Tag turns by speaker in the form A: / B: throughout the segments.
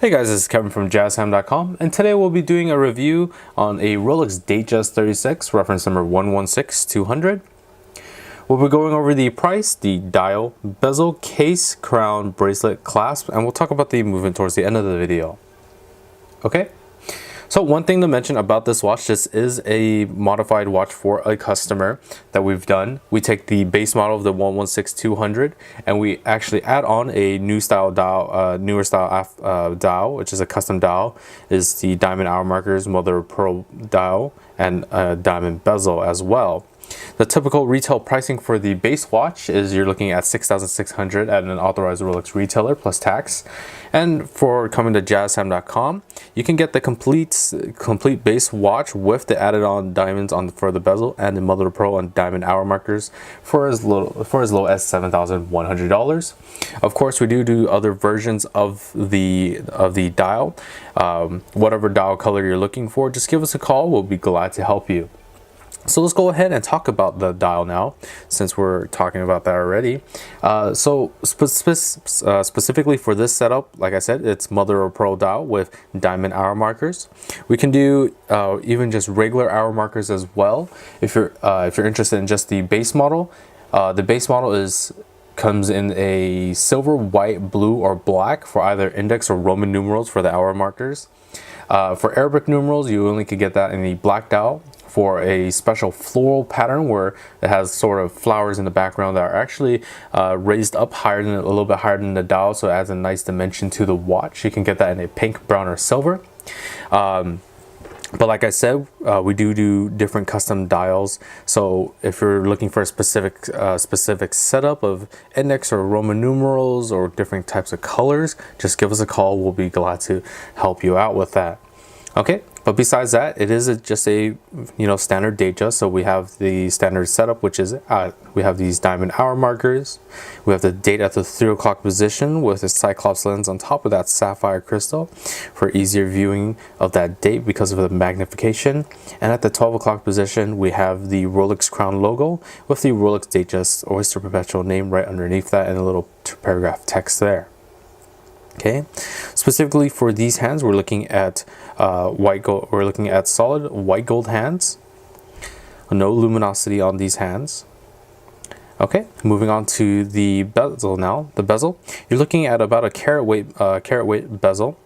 A: Hey guys, this is Kevin from JazTime.com, and today we'll be doing a review on a Rolex Datejust 36, reference number 116200. We'll be going over the price, the dial, bezel, case, crown, bracelet, clasp, and we'll talk about the movement towards the end of the video. Okay? So one thing to mention about this watch, this is a modified watch for a customer that we've done. We take the base model of the 116200 and we actually add on a new style dial, newer style dial, which is a custom dial, is the diamond hour markers, mother of pearl dial, and a diamond bezel as well. The typical retail pricing for the base watch is you're looking at $6,600 at an authorized Rolex retailer plus tax. And for coming to JazTime.com, you can get the complete base watch with the added on diamonds for the bezel and the mother of pearl and diamond hour markers for as low as $7,100. Of course, we do other versions of the dial. Whatever dial color you're looking for, just give us a call. We'll be glad to help you. So let's go ahead and talk about the dial now, since we're talking about that already. Specifically for this setup, like I said, it's mother of pearl dial with diamond hour markers. We can do even just regular hour markers as well. If you're interested in just the base model, the base model comes in a silver, white, blue, or black for either index or Roman numerals for the hour markers. For Arabic numerals, you only could get that in the black dial. For a special floral pattern where it has sort of flowers in the background that are actually raised up a little bit higher than the dial, so it adds a nice dimension to the watch. You can get that in a pink, brown, or silver. But like I said, we do different custom dials. So if you're looking for a specific setup of index or Roman numerals or different types of colors, just give us a call. We'll be glad to help you out with that. Okay, but besides that, it is just a standard Datejust. So we have the standard setup, which is we have these diamond hour markers. We have the date at the 3 o'clock position with a Cyclops lens on top of that sapphire crystal for easier viewing of that date because of the magnification. And at the 12 o'clock position, we have the Rolex crown logo with the Rolex Datejust Oyster Perpetual name right underneath that and a little paragraph text there. Okay, specifically for these hands, we're looking at white gold. We're looking at solid white gold hands. No luminosity on these hands. Okay, moving on to the bezel now. The bezel, you're looking at about a carat weight bezel.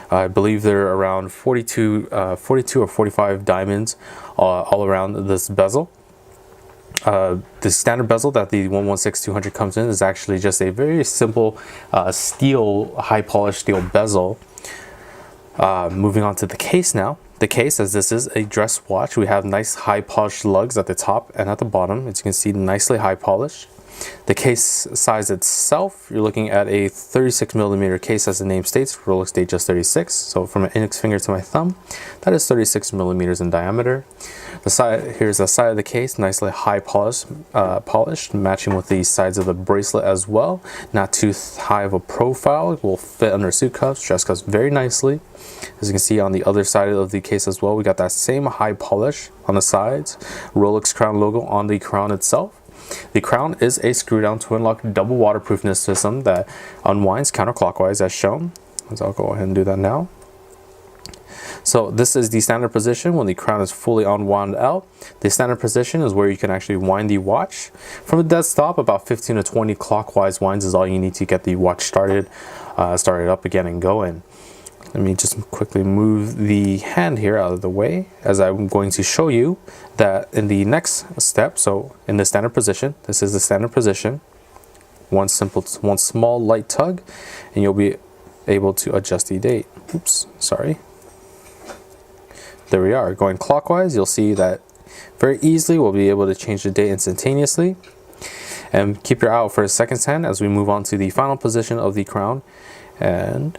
A: I believe there are around 42 or 45 diamonds all around this bezel. The standard bezel that the 116200 comes in is actually just a very simple steel, high polished steel bezel. Moving on to the case now. The case, as this is a dress watch, we have nice high polished lugs at the top and at the bottom. As you can see, nicely high polished. The case size itself, you're looking at a 36mm case, as the name states, Rolex Datejust 36. So from an index finger to my thumb, that is 36mm in diameter. Here's the side of the case, nicely high polished, matching with the sides of the bracelet as well. Not too high of a profile. It will fit under suit cuffs, dress cuffs very nicely. As you can see on the other side of the case as well, we got that same high polish on the sides. Rolex crown logo on the crown itself. The crown is a screw down twin lock double waterproofness system that unwinds counterclockwise as shown. So I'll go ahead and do that now. So this is the standard position when the crown is fully unwound out. The standard position is where you can actually wind the watch. From the dead stop, about 15 to 20 clockwise winds is all you need to get the watch started up again and going. Let me just quickly move the hand here out of the way, as I'm going to show you that in the next step. So in the standard position, this is the standard position. One small light tug, and you'll be able to adjust the date. Oops, sorry. There we are. Going clockwise, you'll see that very easily we'll be able to change the date instantaneously. And keep your eye out for a second hand as we move on to the final position of the crown. And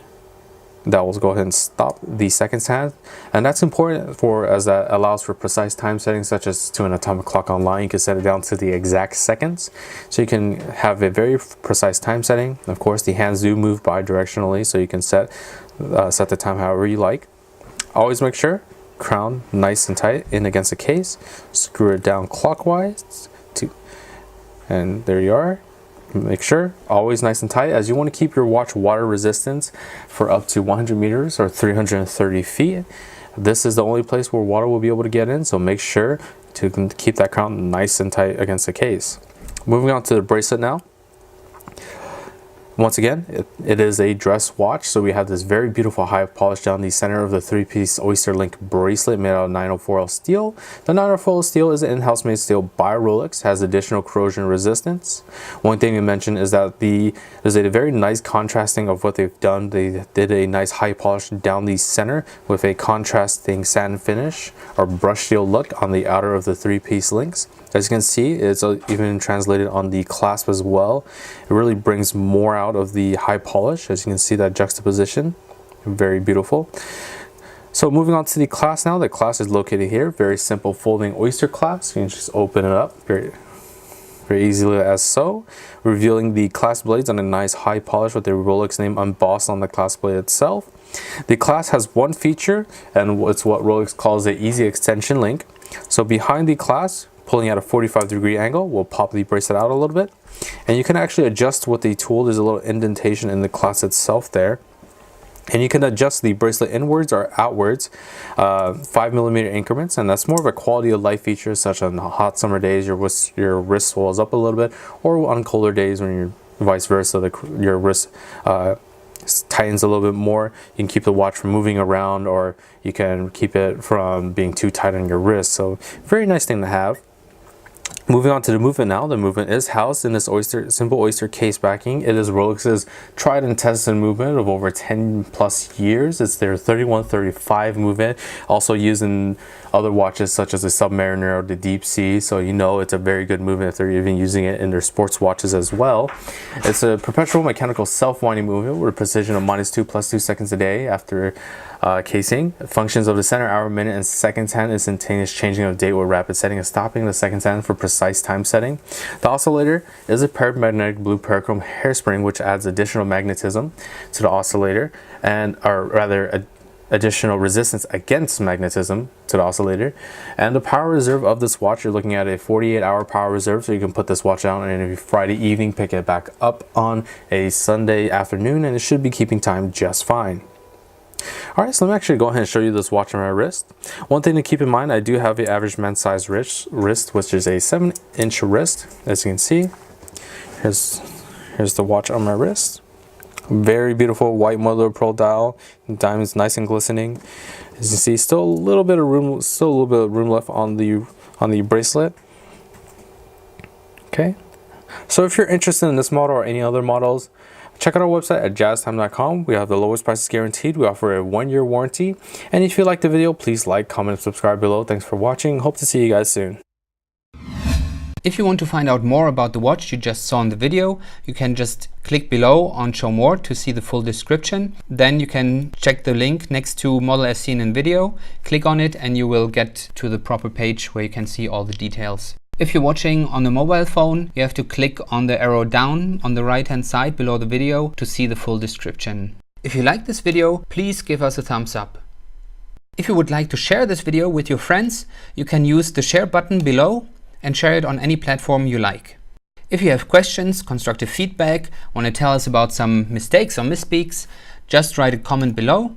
A: that will go ahead and stop the seconds hand, and that's important as that allows for precise time settings, such as to an atomic clock online. You can set it down to the exact seconds, so you can have a very precise time setting. Of course, the hands do move bi-directionally, so you can set the time however you like. Always make sure crown nice and tight in against the case. Screw it down clockwise and there you are. Make sure always nice and tight, as you want to keep your watch water resistance for up to 100 meters or 330 feet. This is the only place where water will be able to get in, so make sure to keep that crown nice and tight against the case. Moving on to the bracelet now. Once again, it is a dress watch, so we have this very beautiful high polish down the center of the 3-piece Oyster Link bracelet made out of 904L steel. The 904L steel is an in-house made steel by Rolex, has additional corrosion resistance. One thing to mention is that there's a very nice contrasting of what they've done. They did a nice high polish down the center with a contrasting satin finish or brushed steel look on the outer of the 3-piece links. As you can see, it's even translated on the clasp as well. It really brings more out of the high polish. As you can see, that juxtaposition, very beautiful. So moving on to the clasp now. The clasp is located here. Very simple folding oyster clasp. You can just open it up very easily as so, revealing the clasp blades on a nice high polish with the Rolex name embossed on the clasp blade itself. The clasp has one feature, and it's what Rolex calls the easy extension link. So behind the clasp, pulling at a 45-degree angle, we'll pop the bracelet out a little bit, and you can actually adjust with the tool. There's a little indentation in the clasp itself there, and you can adjust the bracelet inwards or outwards, 5mm increments, and that's more of a quality of life feature, such on hot summer days your wrist swells up a little bit, or on colder days when you're vice versa, your wrist tightens a little bit more. You can keep the watch from moving around, or you can keep it from being too tight on your wrist. So very nice thing to have. Moving on to the movement now. The movement is housed in this simple oyster case backing. It is Rolex's tried and tested movement of over 10 plus years. It's their 3135 movement, also used in other watches such as the Submariner or the Deep Sea, so you know it's a very good movement if they're even using it in their sports watches as well. It's a perpetual mechanical self-winding movement with a precision of -2 + 2 seconds a day after casing. Functions of the center, hour, minute, and seconds hand, instantaneous changing of date with rapid setting and stopping, the seconds hand for precise time setting. The oscillator is a paired magnetic blue parachrome hairspring, which adds additional magnetism to the oscillator, or rather additional resistance against magnetism to the oscillator. And the power reserve of this watch, you're looking at a 48-hour power reserve, so you can put this watch out on a Friday evening, pick it back up on a Sunday afternoon, and it should be keeping time just fine. Alright, so let me actually go ahead and show you this watch on my wrist. One thing to keep in mind, I do have the average men's size wrist, which is a 7-inch wrist. As you can see, here's the watch on my wrist. Very beautiful white mother of pearl dial, diamonds nice and glistening. As you see, still a little bit of room left on the bracelet. Okay, so if you're interested in this model or any other models, check out our website at JazTime.com. We have the lowest prices guaranteed. We offer a 1-year warranty. And if you liked the video, please like, comment, and subscribe below. Thanks for watching. Hope to see you guys soon.
B: If you want to find out more about the watch you just saw in the video, you can just click below on Show More to see the full description. Then you can check the link next to model as seen in video. Click on it and you will get to the proper page where you can see all the details. If you're watching on a mobile phone, you have to click on the arrow down on the right hand side below the video to see the full description. If you like this video, please give us a thumbs up. If you would like to share this video with your friends, you can use the share button below and share it on any platform you like. If you have questions, constructive feedback, want to tell us about some mistakes or misspeaks, just write a comment below.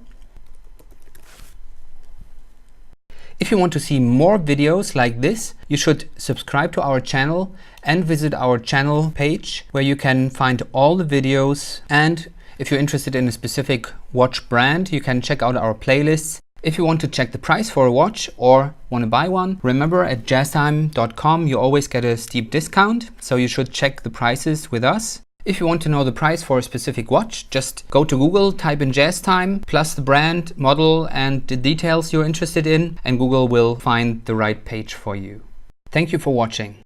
B: If you want to see more videos like this, you should subscribe to our channel and visit our channel page where you can find all the videos. And if you're interested in a specific watch brand, you can check out our playlists. If you want to check the price for a watch or want to buy one, remember at JazTime.com you always get a steep discount, so you should check the prices with us. If you want to know the price for a specific watch, just go to Google, type in JazTime, plus the brand, model, and the details you're interested in, and Google will find the right page for you. Thank you for watching.